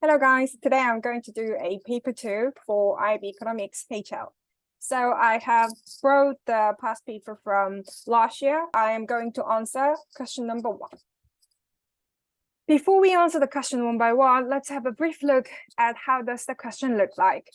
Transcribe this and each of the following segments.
Hello guys, today I'm going to do a paper 2 for IB Economics HL. So I have brought the past paper from last year. I am going to answer question number 1. Before we answer the question one by one, let's have a brief look at how does the question look like.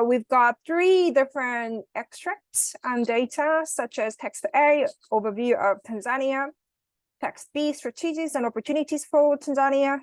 We've got 3 different extracts and data, such as text A, overview of Tanzania, text B, strategies and opportunities for Tanzania,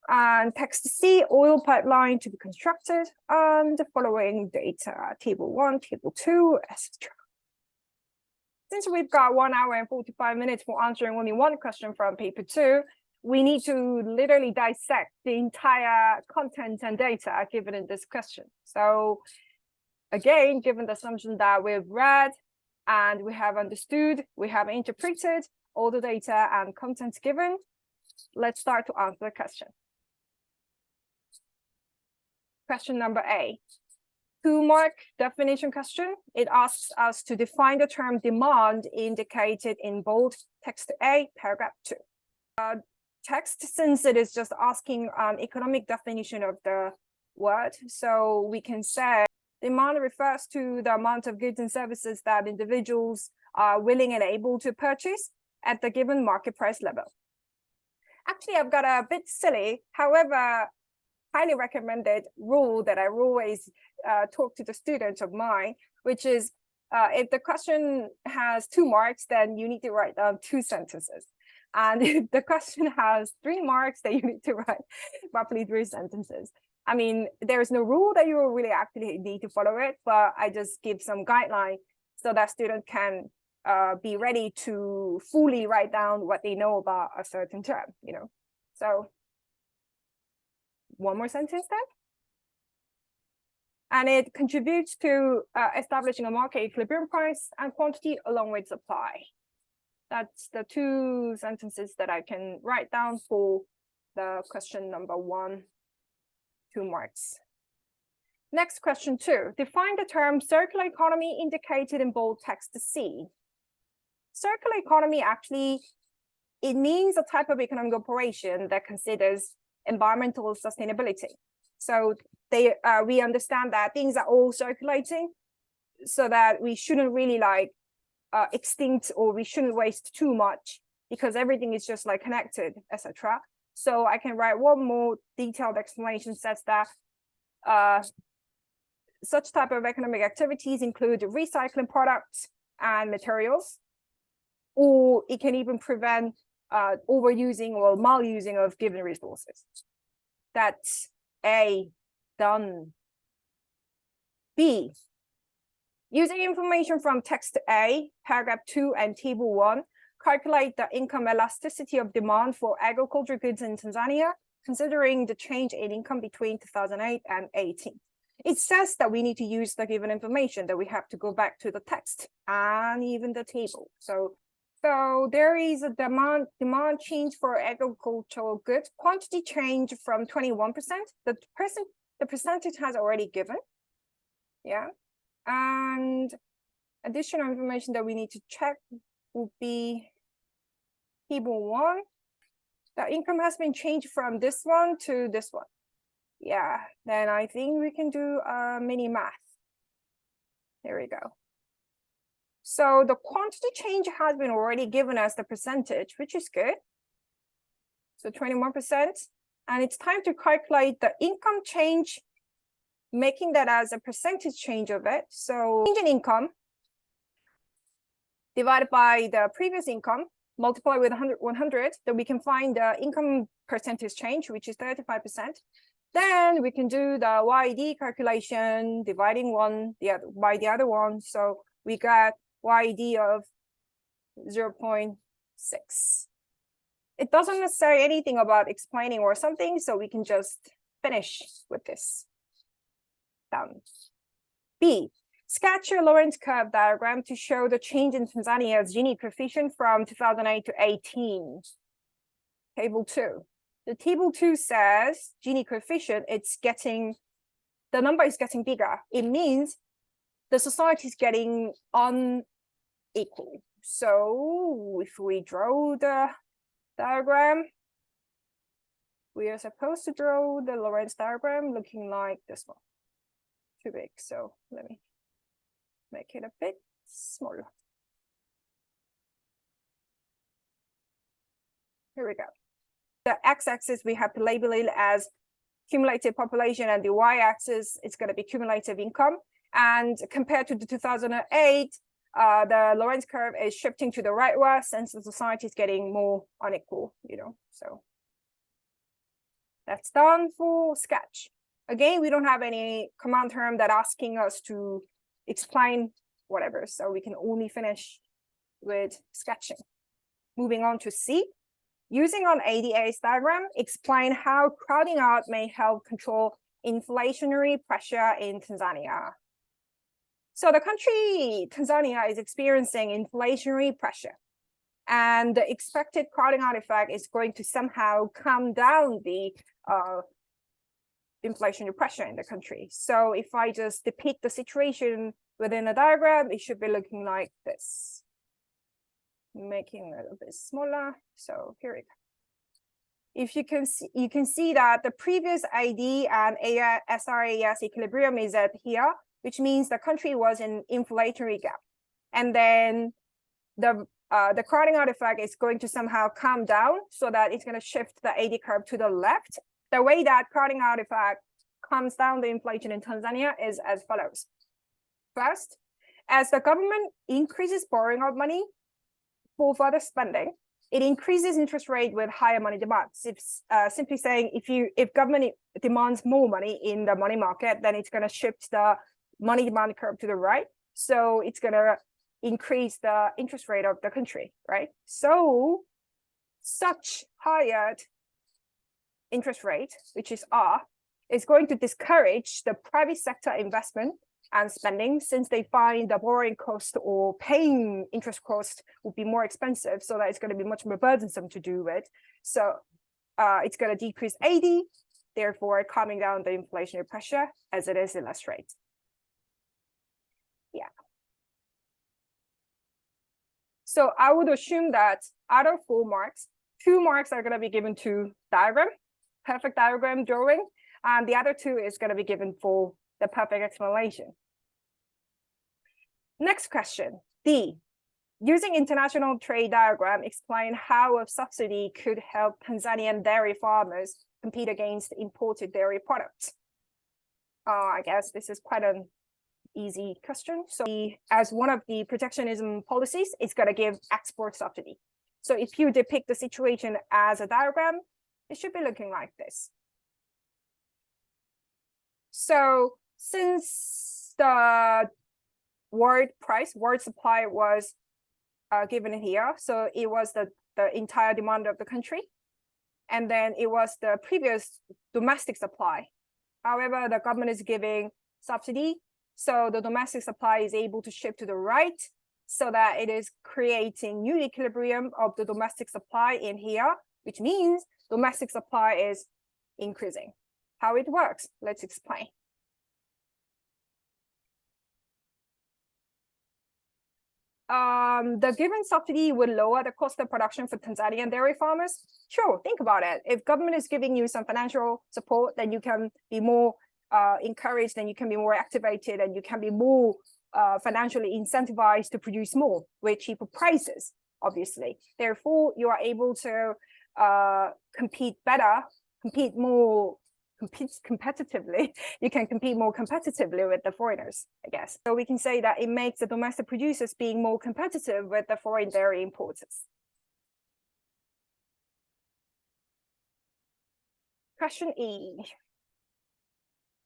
and text C, oil pipeline to be constructed, and the following data, table 1, table 2, etc. Since we've got 1 hour and 45 minutes for answering only one question from paper 2, we need to literally dissect the entire content and data given in this question. So again, given the assumption that we've read and we have understood, we have interpreted all the data and content given, let's start to answer the question. Question number A, 2-mark definition question. It asks us to define the term demand indicated in bold text A, paragraph 2. Text, since it is just asking an economic definition of the word, so we can say demand refers to the amount of goods and services that individuals are willing and able to purchase at the given market price level. Actually, I've got a bit silly, however, highly recommended rule that I always talk to the students of mine, which is if the question has 2 marks, then you need to write down 2 sentences. And if the question has 3 marks, then you need to write roughly 3 sentences. I mean, there's no rule that you really actually need to follow it, but I just give some guideline so that student can be ready to fully write down what they know about a certain term, you know. So 1 more sentence then. And it contributes to establishing a market equilibrium price and quantity along with supply. That's the 2 sentences that I can write down for the question number 1, 2 marks. Next, question 2. Define the term circular economy indicated in bold text C. Circular economy actually, it means a type of economic operation that considers environmental sustainability. So we understand that things are all circulating, so that we shouldn't really extinct, or we shouldn't waste too much because everything is just like connected, etc. So I can write 1 more detailed explanation, says that such type of economic activities include recycling products and materials, or it can even prevent overusing or malusing of given resources. That's A, done. B, using information from text A, paragraph 2 and table 1, calculate the income elasticity of demand for agricultural goods in Tanzania, considering the change in income between 2008 and 18. It says that we need to use the given information, that we have to go back to the text and even the table. So there is a demand change for agricultural goods, quantity change from 21%. The percentage has already given. Yeah. And additional information that we need to check would be table 1. The income has been changed from this one to this one. Yeah, then I think we can do mini math. There we go. So the quantity change has been already given as the percentage, which is good. So 21%. And it's time to calculate the income change, making that as a percentage change of it. So change in income divided by the previous income, multiply with 100, then we can find the income percentage change, which is 35%. Then we can do the YED calculation, dividing one by the other one. So we got YED of 0.6. It doesn't necessarily anything about explaining or something, so we can just finish with this. Done. B, sketch a Lorenz curve diagram to show the change in Tanzania's Gini coefficient from 2008 to 18. Table 2. The table 2 says Gini coefficient, the number is getting bigger. It means the society is getting unequal. So if we draw the diagram, we are supposed to draw the Lorenz diagram looking like this one. Too big, so let me make it a bit smaller. Here we go. The x-axis, we have to label it as cumulative population, and the y-axis is going to be cumulative income. And compared to the 2008, the Lorenz curve is shifting to the rightward since the society is getting more unequal, so that's done for sketch. Again, we don't have any command term that asking us to explain whatever, so we can only finish with sketching. Moving on to C. Using on ADA's diagram, explain how crowding out may help control inflationary pressure in Tanzania. So the country, Tanzania, is experiencing inflationary pressure, and the expected crowding out effect is going to somehow calm down the inflationary pressure in the country. So if I just depict the situation within a diagram, it should be looking like this. Making it a bit smaller. So here we go. If you can see that the previous ID and SRAS equilibrium is at here, which means the country was in inflationary gap. And then the crowding out effect is going to somehow calm down so that it's going to shift the AD curve to the left. The way that crowding out effect calms down the inflation in Tanzania is as follows. First, as the government increases borrowing of money for further spending, it increases interest rate with higher money demands. It's simply saying if government demands more money in the money market, then it's going to shift the money demand curve to the right. So it's going to increase the interest rate of the country, right? So such higher interest rate, which is R, is going to discourage the private sector investment and spending, since they find the borrowing cost or paying interest cost will be more expensive, so that it's going to be much more burdensome to do with. So it's going to decrease AD, therefore calming down the inflationary pressure as it is illustrated. Yeah. So I would assume that out of 4 marks, 2 marks are going to be given to diagram, perfect diagram drawing, and the other 2 is going to be given for the perfect explanation. Next question, D. Using international trade diagram, explain how a subsidy could help Tanzanian dairy farmers compete against imported dairy products. I guess this is quite an easy question. So as one of the protectionism policies, it's going to give export subsidy. So if you depict the situation as a diagram, it should be looking like this. So since the world supply was given here, so it was the entire demand of the country, and then it was the previous domestic supply. However, the government is giving subsidy, so the domestic supply is able to shift to the right, so that it is creating new equilibrium of the domestic supply in here, which means domestic supply is increasing. How it works, let's explain. The given subsidy would lower the cost of production for Tanzanian dairy farmers. Sure, think about it. If government is giving you some financial support, then you can be more encouraged, and you can be more activated, and you can be more financially incentivized to produce more with cheaper prices, obviously. Therefore, you are able to compete better, competitively. You can compete more competitively with the foreigners, I guess. So we can say that it makes the domestic producers being more competitive with the foreign dairy importers. Question E.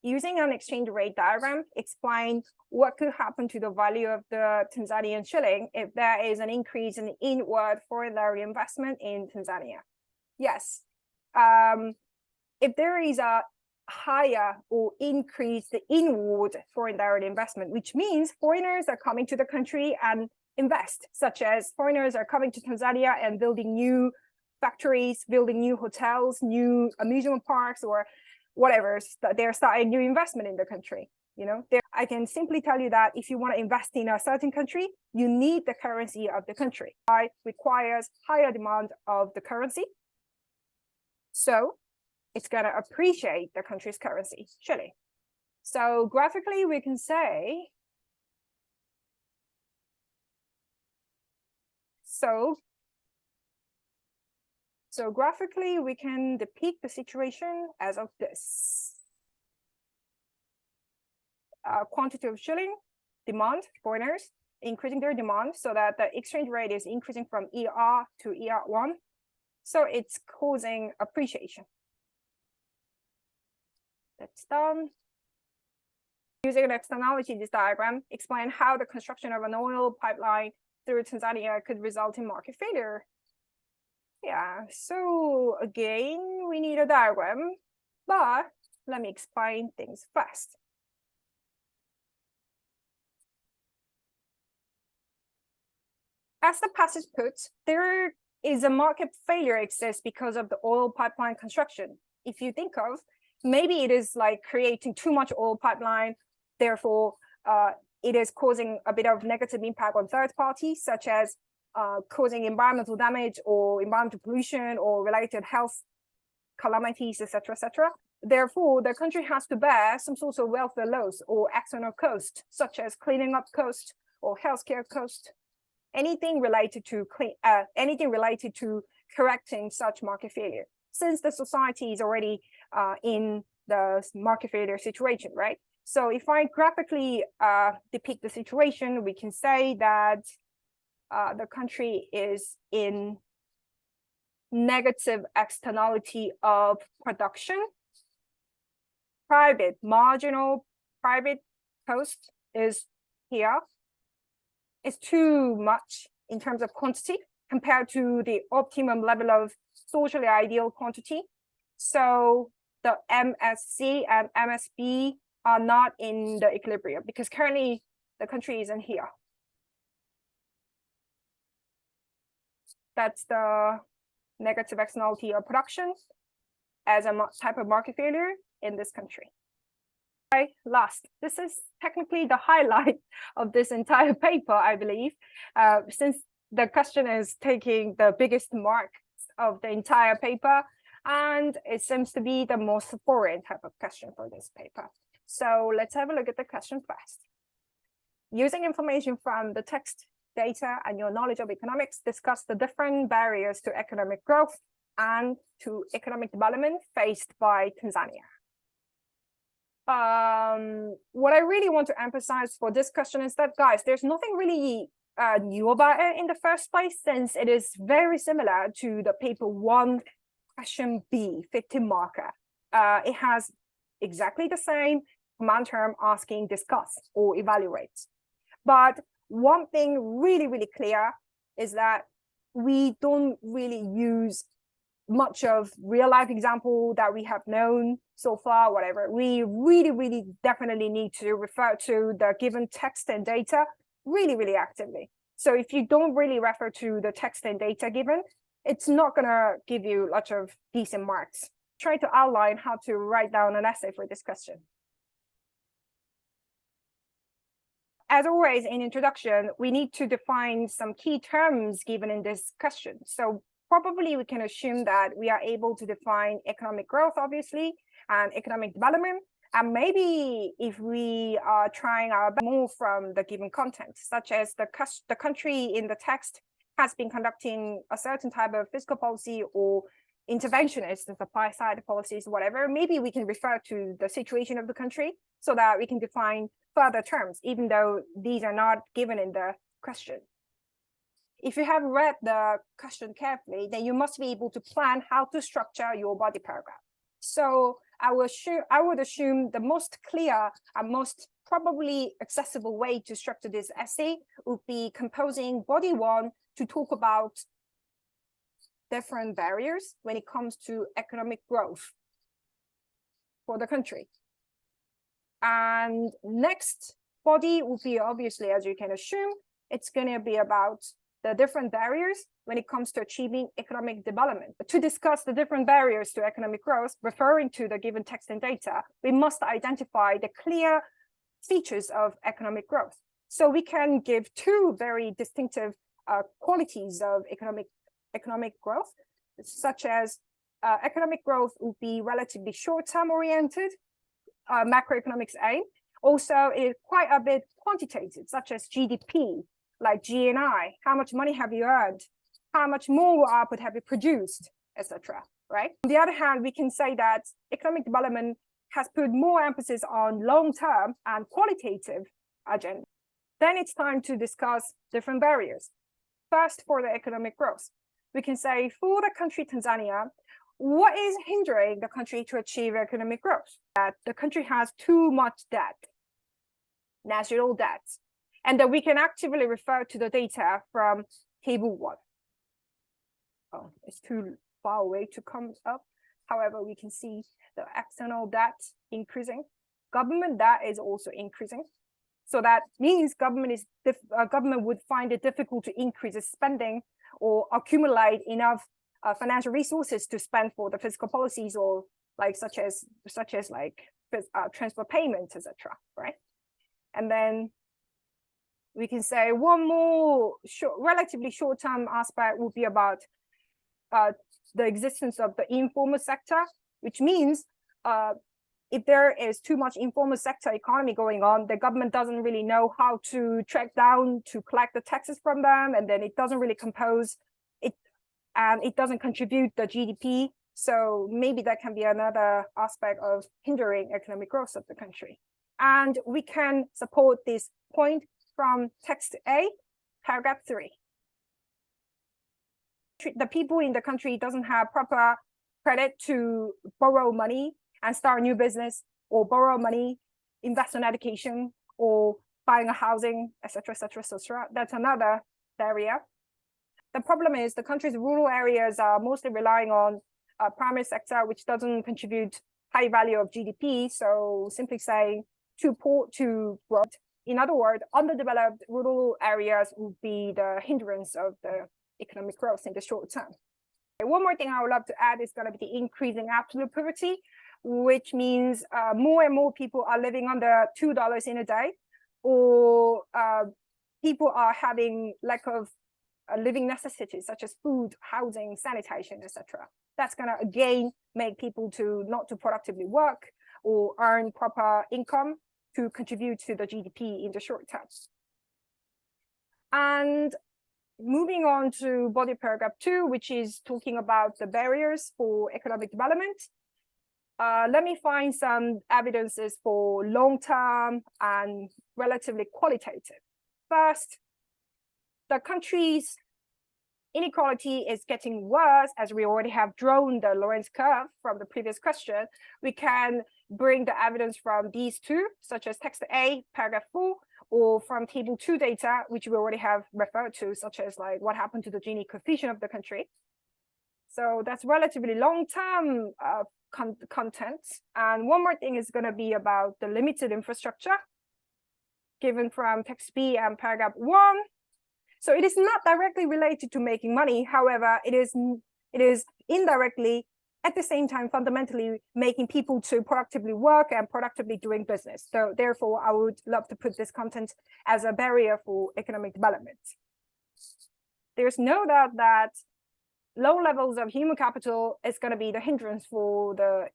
Using an exchange rate diagram, explain what could happen to the value of the Tanzanian shilling if there is an increase in inward foreign dairy investment in Tanzania. Yes. If there is a higher or increased inward foreign direct investment, which means foreigners are coming to the country and invest, such as foreigners are coming to Tanzania and building new factories, building new hotels, new amusement parks, or whatever, they're starting new investment in the country. I can simply tell you that if you want to invest in a certain country, you need the currency of the country. It requires higher demand of the currency. So it's going to appreciate the country's currency, Chile. So graphically, we can say, so graphically, we can depict the situation as of this. Quantity of shilling, demand, foreigners, increasing their demand so that the exchange rate is increasing from ER to ER1. So it's causing appreciation. That's done. Using an externalities diagram, explain how the construction of an oil pipeline through Tanzania could result in market failure. Yeah, so again, we need a diagram, but let me explain things first. As the passage puts, there is a market failure exists because of the oil pipeline construction. If you think of, maybe it is like creating too much oil pipeline, therefore it is causing a bit of negative impact on third parties, such as causing environmental damage or environmental pollution or related health calamities, etc., etc. Therefore, the country has to bear some sort of welfare loss or external cost, such as cleaning up cost or healthcare cost. Anything related to correcting such market failure, since the society is already in the market failure situation, right? So if I graphically depict the situation, we can say that the country is in negative externality of production. Marginal private cost is here. It's too much in terms of quantity compared to the optimum level of socially ideal quantity. So the MSC and MSB are not in the equilibrium because currently the country isn't here. That's the negative externality of production as a type of market failure in this country. Last, this is technically the highlight of this entire paper, I believe, since the question is taking the biggest mark of the entire paper, and it seems to be the most foreign type of question for this paper. So let's have a look at the question first. Using information from the text, data, and your knowledge of economics, discuss the different barriers to economic growth and to economic development faced by Tanzania. What I really want to emphasize for this question is that, guys, there's nothing really new about it in the first place, since it is very similar to the paper 1 question B 15 marker. It has exactly the same command term asking discuss or evaluate. But one thing really, really clear is that we don't really use much of real life example that we have known so far, whatever. We really, really definitely need to refer to the given text and data really, really actively. So if you don't really refer to the text and data given, it's not gonna give you lots of decent marks. Try to outline how to write down an essay for this question. As always in introduction, we need to define some key terms given in this question. So probably we can assume that we are able to define economic growth, obviously, and economic development. And maybe if we are trying our best more from the given content, such as the country in the text has been conducting a certain type of fiscal policy or interventionist and supply side policies, whatever, maybe we can refer to the situation of the country so that we can define further terms, even though these are not given in the question. If you have read the question carefully, then you must be able to plan how to structure your body paragraph. So I would assume the most clear and most probably accessible way to structure this essay would be composing body 1 to talk about different barriers when it comes to economic growth for the country. And next body will be, obviously, as you can assume, it's going to be about the different barriers when it comes to achieving economic development. To discuss the different barriers to economic growth, referring to the given text and data, we must identify the clear features of economic growth. So we can give 2 very distinctive qualities of economic growth, such as economic growth will be relatively short-term oriented, macroeconomics aim. Also, it's quite a bit quantitative, such as GDP, like GNI, how much money have you earned, how much more output have you produced, etc. Right? On the other hand, we can say that economic development has put more emphasis on long-term and qualitative agenda. Then it's time to discuss different barriers. First, for the economic growth, we can say for the country Tanzania, what is hindering the country to achieve economic growth? That the country has too much debt, national debt, and that we can actively refer to the data from table 1. Oh, it's too far away to come up. However, we can see the external debt increasing. Government debt is also increasing. So that means government would find it difficult to increase its spending or accumulate enough financial resources to spend for the fiscal policies, or like such as transport payments, etc. Right? And then we can say one more relatively short-term aspect would be about the existence of the informal sector, which means if there is too much informal sector economy going on, the government doesn't really know how to track down to collect the taxes from them, and then it doesn't really compose it, and it doesn't contribute the GDP. So maybe that can be another aspect of hindering economic growth of the country. And we can support this point from text A, paragraph 3. The people in the country doesn't have proper credit to borrow money and start a new business, or borrow money, invest in education, or buying a housing, etc., etc., etc. That's another area. The problem is the country's rural areas are mostly relying on primary sector, which doesn't contribute high value of GDP. So simply saying too poor to growth. In other words, underdeveloped rural areas would be the hindrance of the economic growth in the short term. One more thing I would love to add is going to be the increasing absolute poverty, which means more and more people are living under $2 in a day, or people are having lack of living necessities such as food, housing, sanitation, etc. That's going to again make people to not to productively work or earn proper income to contribute to the GDP in the short term. And moving on to body paragraph 2, which is talking about the barriers for economic development. Let me find some evidences for long-term and relatively qualitative. First, the country's inequality is getting worse, as we already have drawn the Lorenz curve from the previous question. We can bring the evidence from these two, such as text A, paragraph 4, or from table 2 data, which we already have referred to, such as like what happened to the Gini coefficient of the country. So that's relatively long-term content. And one more thing is going to be about the limited infrastructure given from text B and paragraph 1. So it is not directly related to making money. However, it is indirectly, at the same time, fundamentally making people to productively work and productively doing business. So therefore, I would love to put this content as a barrier for economic development. There's no doubt that low levels of human capital is going to be the hindrance for the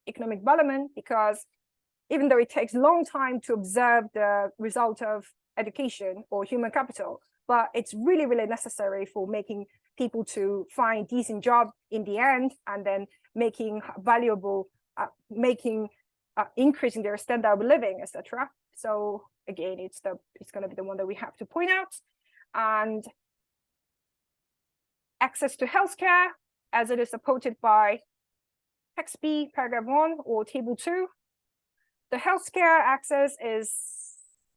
economic development, because even though it takes a long time to observe the result of education or human capital, but it's really, really necessary for making people to find decent job in the end, and then making valuable, increasing their standard of living, etc. So again, it's going to be the one that we have to point out. And access to healthcare, as it is supported by text B, paragraph 1, or table 2. The healthcare access is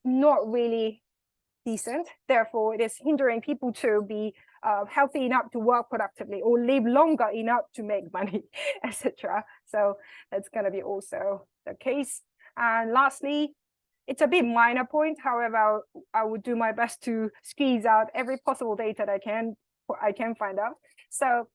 not really decent. Therefore, it is hindering people to be healthy enough to work productively or live longer enough to make money, etc. So that's going to be also the case. And lastly, it's a bit minor point. However, I would do my best to squeeze out every possible data that I can find out. So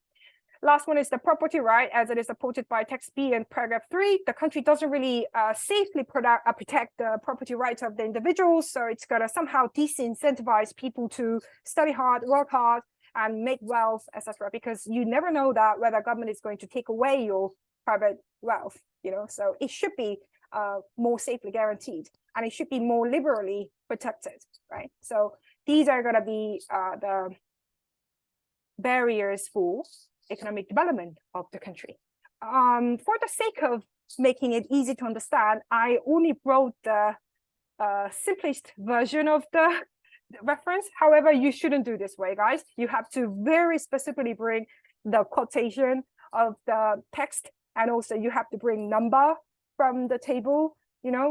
last one is the property right, as it is supported by text B and paragraph 3. The country doesn't really safely protect the property rights of the individuals. So it's going to somehow disincentivize people to study hard, work hard, and make wealth, etc. Because you never know that whether government is going to take away your private wealth, so it should be more safely guaranteed, and it should be more liberally protected, right? So these are going to be the barriers for economic development of the country. For the sake of making it easy to understand, I only brought the simplest version of the reference. However, you shouldn't do this way, guys. You have to very specifically bring the quotation of the text, and also you have to bring number from the table,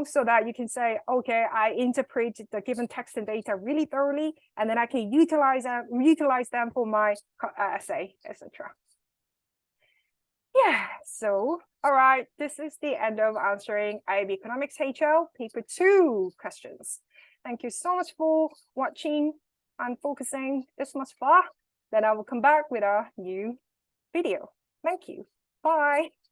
so that you can say, okay, I interpreted the given text and data really thoroughly, and then I can utilize them for my essay, etc. Yeah, so all right, this is the end of answering IB Economics HL paper 2 questions. Thank you so much for watching and focusing this much far. Then I will come back with a new video. Thank you. Bye.